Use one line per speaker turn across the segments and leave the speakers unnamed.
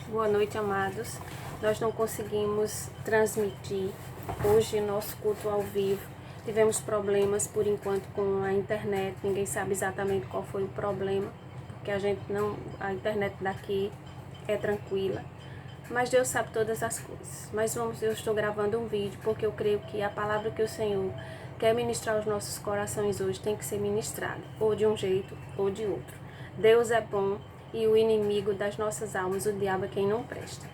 Boa noite, amados. Nós não conseguimos transmitir hoje nosso culto ao vivo. Tivemos problemas por enquanto com a internet. Ninguém sabe exatamente qual foi o problema, porque a internet daqui é tranquila. Mas Deus sabe todas as coisas. Eu estou gravando um vídeo porque eu creio que a palavra que o Senhor quer ministrar aos nossos corações hoje tem que ser ministrada, ou de um jeito ou de outro. Deus é bom e o inimigo das nossas almas, o diabo, é quem não presta.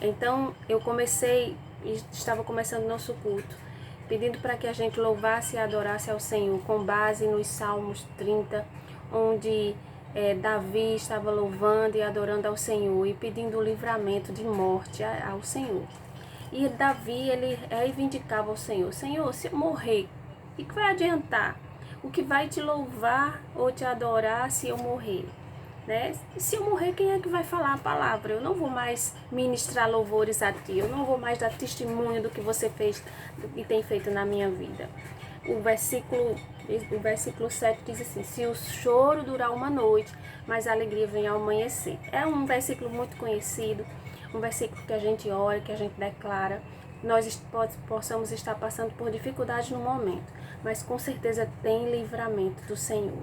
Então estava começando nosso culto, pedindo para que a gente louvasse e adorasse ao Senhor, com base nos Salmos 30, onde Davi estava louvando e adorando ao Senhor e pedindo o livramento de morte ao Senhor. E Davi, ele reivindicava ao Senhor: Senhor, se eu morrer, o que vai adiantar? O que vai te louvar ou te adorar se eu morrer? Né? Se eu morrer, quem é que vai falar a palavra? Eu não vou mais ministrar louvores a ti, eu não vou mais dar testemunho do que você fez e tem feito na minha vida. O versículo 7 diz assim: se o choro durar uma noite, mas a alegria vem ao amanhecer. É um versículo muito conhecido, um versículo que a gente ora, que a gente declara. Nós possamos estar passando por dificuldades no momento, mas com certeza tem livramento do Senhor,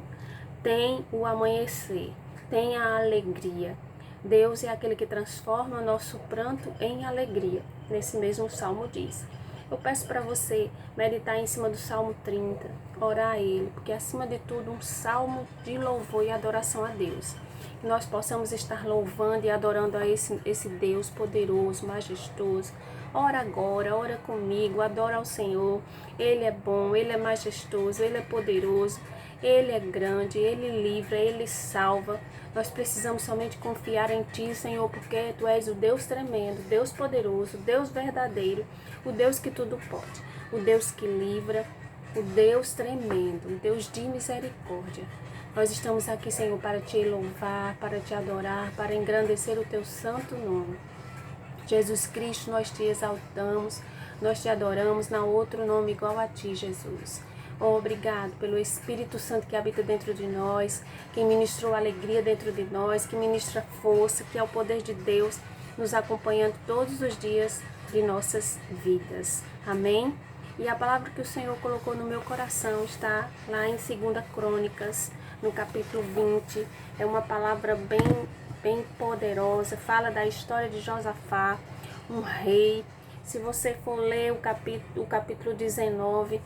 tem o amanhecer, tem a alegria. Deus é aquele que transforma o nosso pranto em alegria. Nesse mesmo salmo diz. Eu peço para você meditar em cima do Salmo 30, orar a Ele, porque acima de tudo um salmo de louvor e adoração a Deus. Que nós possamos estar louvando e adorando a esse Deus poderoso, majestoso. Ora agora, ora comigo, adora ao Senhor. Ele é bom, Ele é majestoso, Ele é poderoso. Ele é grande, Ele livra, Ele salva. Nós precisamos somente confiar em Ti, Senhor, porque Tu és o Deus tremendo, Deus poderoso, Deus verdadeiro, o Deus que tudo pode, o Deus que livra, o Deus tremendo, o Deus de misericórdia. Nós estamos aqui, Senhor, para Te louvar, para Te adorar, para engrandecer o Teu santo nome. Jesus Cristo, nós Te exaltamos, nós Te adoramos, não há outro nome igual a Ti, Jesus. Obrigado pelo Espírito Santo que habita dentro de nós, que ministrou alegria dentro de nós, que ministra força, que é o poder de Deus nos acompanhando todos os dias de nossas vidas. Amém? E a palavra que o Senhor colocou no meu coração está lá em 2 Crônicas, no capítulo 20. É uma palavra bem poderosa, fala da história de Josafá, um rei. Se você for ler o capítulo 19,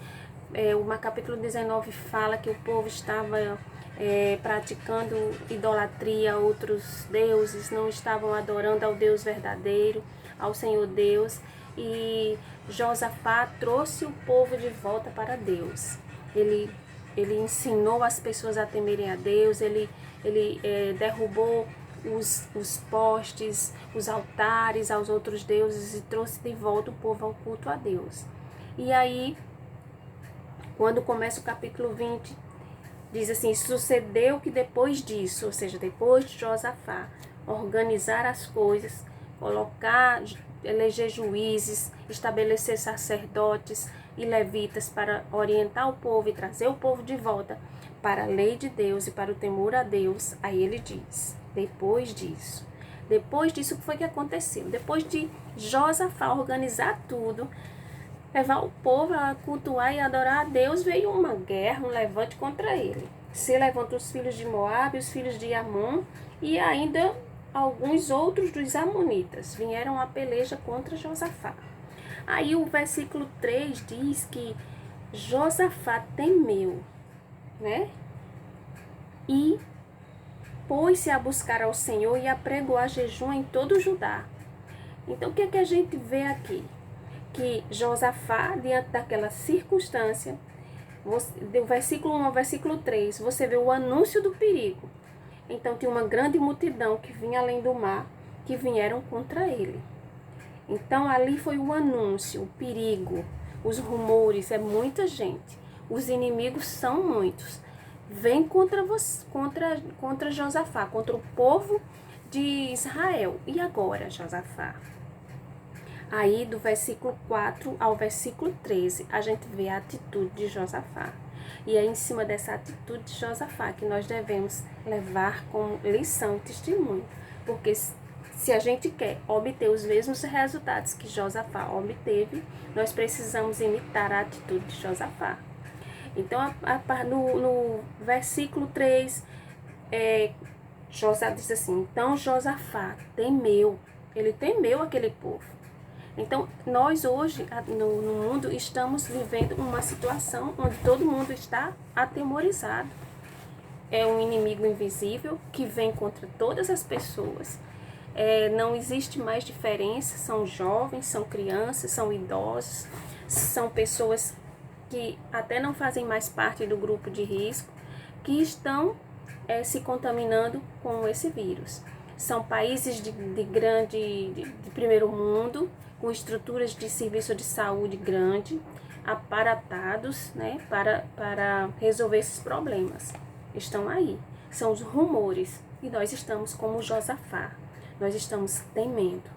o capítulo 19 fala que o povo estava praticando idolatria a outros deuses, não estavam adorando ao Deus verdadeiro, ao Senhor Deus, e Josafá trouxe o povo de volta para Deus. Ele ensinou as pessoas a temerem a Deus, ele derrubou os postes, os altares aos outros deuses e trouxe de volta o povo ao culto a Deus. E aí, quando começa o capítulo 20, diz assim: sucedeu que depois disso, ou seja, depois de Josafá organizar as coisas, eleger juízes, estabelecer sacerdotes e levitas para orientar o povo e trazer o povo de volta para a lei de Deus e para o temor a Deus, aí ele diz: depois disso, o que foi que aconteceu? Depois de Josafá organizar tudo, levar o povo a cultuar e adorar a Deus, veio uma guerra, um levante contra ele. Se levantam os filhos de Moabe, os filhos de Amon e ainda alguns outros dos amonitas vieram a peleja contra Josafá. Aí o versículo 3 diz que Josafá temeu, né? E pôs-se a buscar ao Senhor e apregoar jejum em todo o Judá. Então o que é que a gente vê aqui? Que Josafá, diante daquela circunstância, do versículo 1 ao versículo 3, você vê o anúncio do perigo. Então tinha uma grande multidão que vinha além do mar, que vieram contra ele. Então ali foi o anúncio, o perigo, os rumores, é muita gente. Os inimigos são muitos. Vem contra Josafá, contra o povo de Israel. E agora, Josafá? Aí, do versículo 4 ao versículo 13, a gente vê a atitude de Josafá. E é em cima dessa atitude de Josafá que nós devemos levar como lição, testemunho. Porque Se a gente quer obter os mesmos resultados que Josafá obteve, nós precisamos imitar a atitude de Josafá. Então, no versículo 3, Josafá diz assim: então Josafá temeu, ele temeu aquele povo. Então, nós hoje, no mundo, estamos vivendo uma situação onde todo mundo está atemorizado. É um inimigo invisível que vem contra todas as pessoas. Não existe mais diferença, são jovens, são crianças, são idosos, são pessoas que até não fazem mais parte do grupo de risco, que estão se contaminando com esse vírus. São países de primeiro mundo, com estruturas de serviço de saúde grande, aparatados, né, para resolver esses problemas. Estão aí, são os rumores, e nós estamos como Josafá, nós estamos temendo.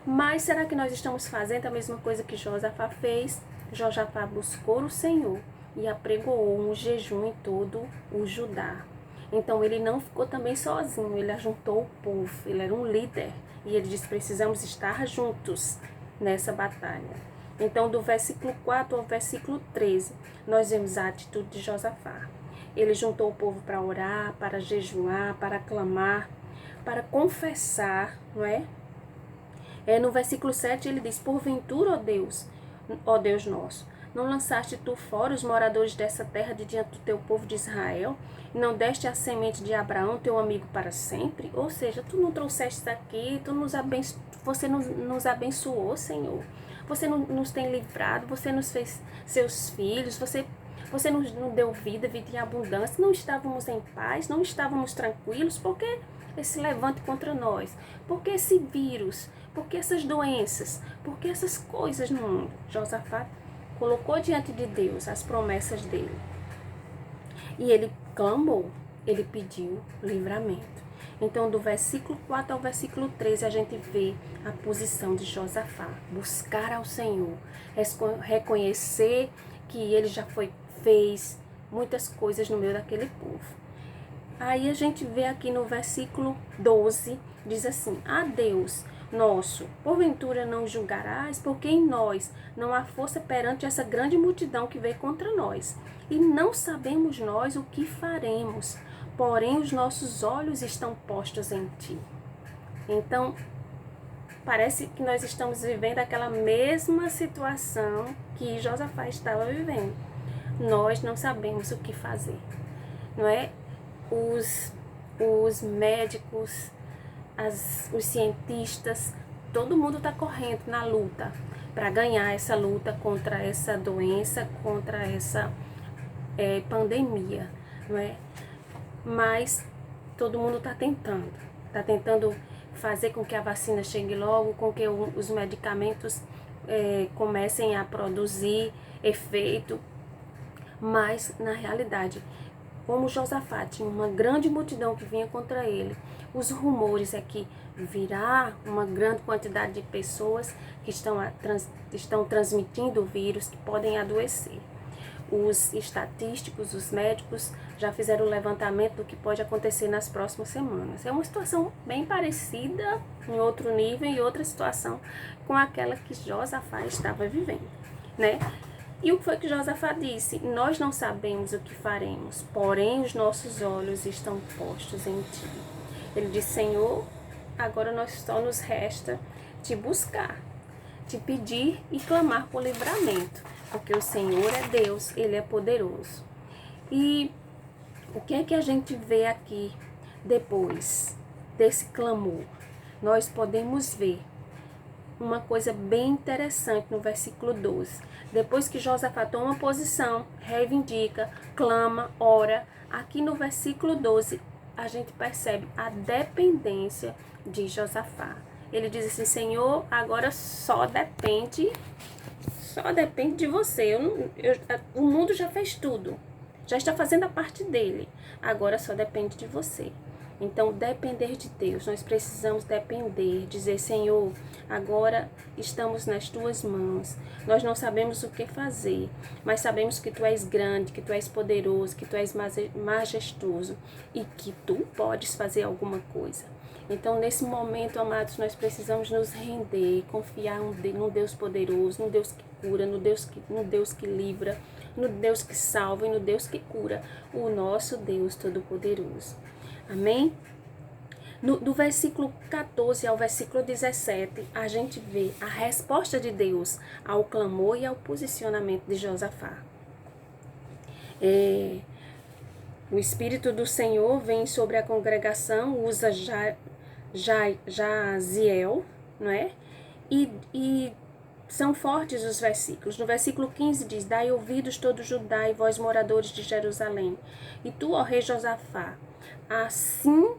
Mas será que nós estamos fazendo a mesma coisa que Josafá fez? Josafá buscou o Senhor e apregoou um jejum em todo o Judá. Então ele não ficou também sozinho, ele ajuntou o povo, ele era um líder. E ele disse: precisamos estar juntos nessa batalha. Então do versículo 4 ao versículo 13, nós vemos a atitude de Josafá. Ele juntou o povo para orar, para jejuar, para clamar, para confessar, não é? No versículo 7 ele diz: porventura, ó Deus nosso, não lançaste tu fora os moradores dessa terra de diante do teu povo de Israel? Não deste a semente de Abraão, teu amigo, para sempre? Ou seja, tu não trouxeste aqui, você nos abençoou, Senhor. Você nos tem livrado, você nos fez seus filhos, você nos deu vida em abundância. Não estávamos em paz, não estávamos tranquilos. Por que esse levante contra nós? Por que esse vírus? Por que essas doenças? Por que essas coisas no mundo? Josafá colocou diante de Deus as promessas dele. E ele clamou, ele pediu livramento. Então, do versículo 4 ao versículo 13, a gente vê a posição de Josafá. Buscar ao Senhor, reconhecer que ele já fez muitas coisas no meio daquele povo. Aí a gente vê aqui no versículo 12, diz assim: a Deus nosso, porventura não julgarás, porque em nós não há força perante essa grande multidão que veio contra nós. E não sabemos nós o que faremos, porém os nossos olhos estão postos em ti. Então, parece que nós estamos vivendo aquela mesma situação que Josafá estava vivendo. Nós não sabemos o que fazer, não é? Os médicos, os cientistas, todo mundo está correndo na luta para ganhar essa luta contra essa doença, contra essa pandemia, não é? Mas todo mundo está tentando fazer com que a vacina chegue logo, com que os medicamentos comecem a produzir efeito. Mas, na realidade, como Josafá tinha uma grande multidão que vinha contra ele, os rumores é que virá uma grande quantidade de pessoas que estão transmitindo o vírus, que podem adoecer. Os estatísticos, os médicos já fizeram o levantamento do que pode acontecer nas próximas semanas. É uma situação bem parecida, em outro nível, e outra situação com aquela que Josafá estava vivendo, né? E o que foi que Josafá disse? Nós não sabemos o que faremos, porém os nossos olhos estão postos em ti. Ele disse: Senhor, agora só nos resta te buscar, te pedir e clamar por livramento, porque o Senhor é Deus, Ele é poderoso. E o que é que a gente vê aqui depois desse clamor? Nós podemos ver uma coisa bem interessante no versículo 12. Depois que Josafá toma posição, reivindica, clama, ora, aqui no versículo 12 a gente percebe a dependência de Josafá. Ele diz assim: Senhor, agora só depende de você. O mundo já fez tudo, já está fazendo a parte dele, agora só depende de você. Então, depender de Deus, nós precisamos depender, dizer: Senhor, agora estamos nas tuas mãos, nós não sabemos o que fazer, mas sabemos que tu és grande, que tu és poderoso, que tu és majestoso e que tu podes fazer alguma coisa. Então, nesse momento, amados, nós precisamos nos render, confiar no Deus poderoso, no Deus que cura, no Deus que livra, no Deus que salva e no Deus que cura, o nosso Deus Todo-Poderoso. Amém? Do versículo 14 ao versículo 17, a gente vê a resposta de Deus ao clamor e ao posicionamento de Josafá. O Espírito do Senhor vem sobre a congregação, usa Jaziel, não é? E são fortes os versículos. No versículo 15 diz: Dai ouvidos todo Judá e vós moradores de Jerusalém, e tu, ó rei Josafá, assim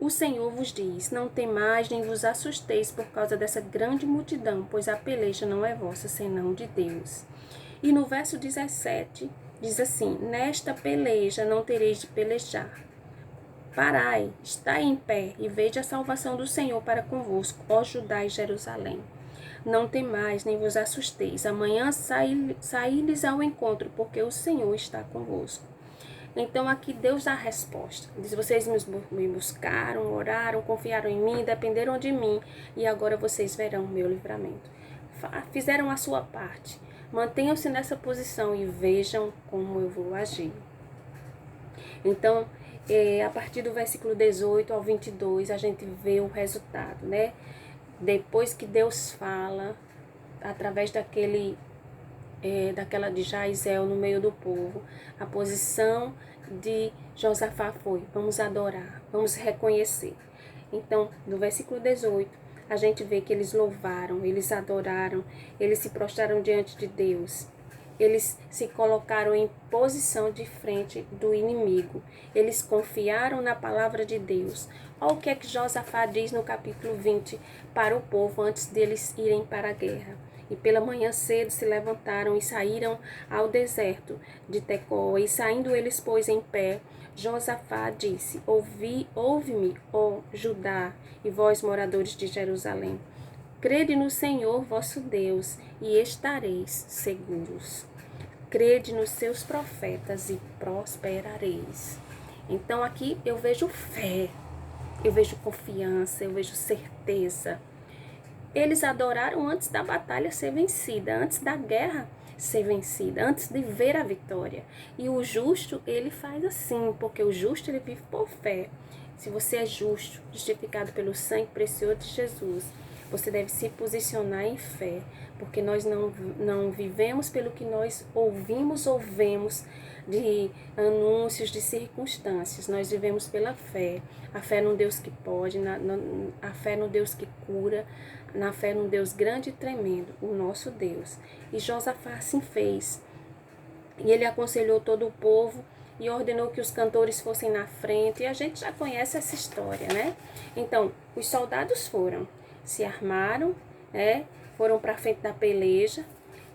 o Senhor vos diz: não temais nem vos assusteis por causa dessa grande multidão, pois a peleja não é vossa, senão de Deus. E no verso 17 diz assim: nesta peleja não tereis de pelejar. Parai, estai em pé e veja a salvação do Senhor para convosco, ó Judá e Jerusalém. Não temais, nem vos assusteis. Amanhã saí-lhes ao encontro, porque o Senhor está convosco. Então aqui Deus dá a resposta. Diz: vocês me buscaram, oraram, confiaram em mim, dependeram de mim, e agora vocês verão o meu livramento. Fizeram a sua parte. Mantenham-se nessa posição e vejam como eu vou agir. Então, a partir do versículo 18 ao 22, a gente vê o resultado, né? Depois que Deus fala, através daquela de Jaziel no meio do povo, a posição de Josafá foi: vamos adorar, vamos reconhecer. Então, no versículo 18, a gente vê que eles louvaram, eles adoraram, eles se prostraram diante de Deus. Eles se colocaram em posição de frente do inimigo. Eles confiaram na palavra de Deus. Olha o que é que Josafá diz no capítulo 20 para o povo antes deles irem para a guerra. E pela manhã cedo se levantaram e saíram ao deserto de Tecoa. E saindo eles, pois, em pé, Josafá disse: ouve-me, ó Judá, e vós, moradores de Jerusalém. Crede no Senhor vosso Deus, e estareis seguros. Crede nos seus profetas e prosperareis. Então aqui eu vejo fé, eu vejo confiança, eu vejo certeza. Eles adoraram antes da batalha ser vencida, antes da guerra ser vencida, antes de ver a vitória. E o justo, ele faz assim, porque o justo, ele vive por fé. Se você é justo, justificado pelo sangue precioso de Jesus, você deve se posicionar em fé, porque nós não vivemos pelo que nós ouvimos ou vemos de anúncios, de circunstâncias. Nós vivemos pela fé. A fé no Deus que pode, a fé no Deus que cura, na fé no Deus grande e tremendo, o nosso Deus. E Josafá assim fez. E ele aconselhou todo o povo e ordenou que os cantores fossem na frente. E a gente já conhece essa história, né? Então, os soldados se armaram, foram para a frente da peleja,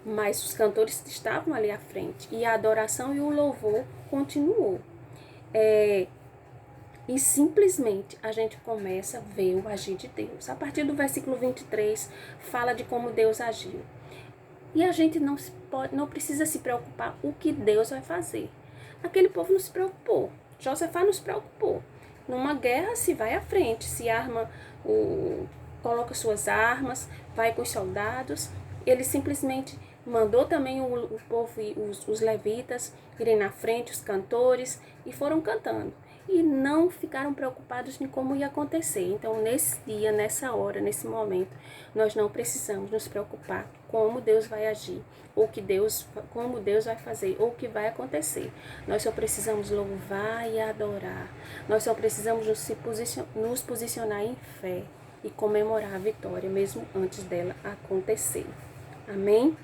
mas os cantores estavam ali à frente. E a adoração e o louvor continuou. E simplesmente a gente começa a ver o agir de Deus. A partir do versículo 23, fala de como Deus agiu. E a gente não precisa se preocupar o que Deus vai fazer. Aquele povo não se preocupou. Josafá não se preocupou. Numa guerra se vai à frente, se arma, coloca suas armas, vai com os soldados. Ele simplesmente mandou também o povo, os levitas, irem na frente, os cantores, e foram cantando. E não ficaram preocupados em como ia acontecer. Então, nesse dia, nessa hora, nesse momento, nós não precisamos nos preocupar como Deus vai agir, como Deus vai fazer, ou o que vai acontecer. Nós só precisamos louvar e adorar. Nós só precisamos nos posicionar em fé e comemorar a vitória, mesmo antes dela acontecer. Amém?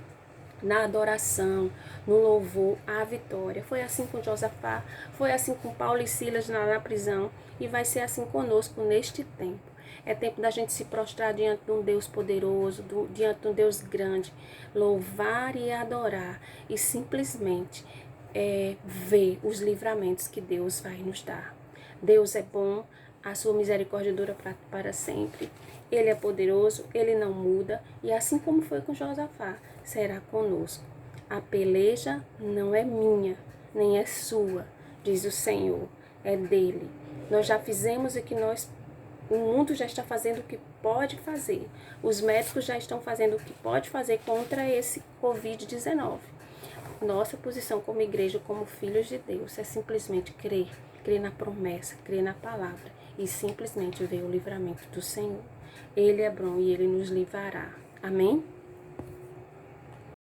Na adoração, no louvor, a vitória. Foi assim com Josafá, foi assim com Paulo e Silas na prisão, e vai ser assim conosco neste tempo. É tempo da gente se prostrar diante de um Deus poderoso, diante de um Deus grande, louvar e adorar, e simplesmente ver os livramentos que Deus vai nos dar. Deus é bom, a sua misericórdia dura para sempre. Ele é poderoso, ele não muda, e assim como foi com Josafá, será conosco. A peleja não é minha, nem é sua, diz o Senhor, é dele. Nós já fizemos o que nós O mundo já está fazendo o que pode fazer. Os médicos já estão fazendo o que pode fazer contra esse Covid-19. Nossa posição como igreja, como filhos de Deus, é simplesmente crer. Crer na promessa, crer na palavra e simplesmente ver o livramento do Senhor. Ele é bom e Ele nos livrará. Amém?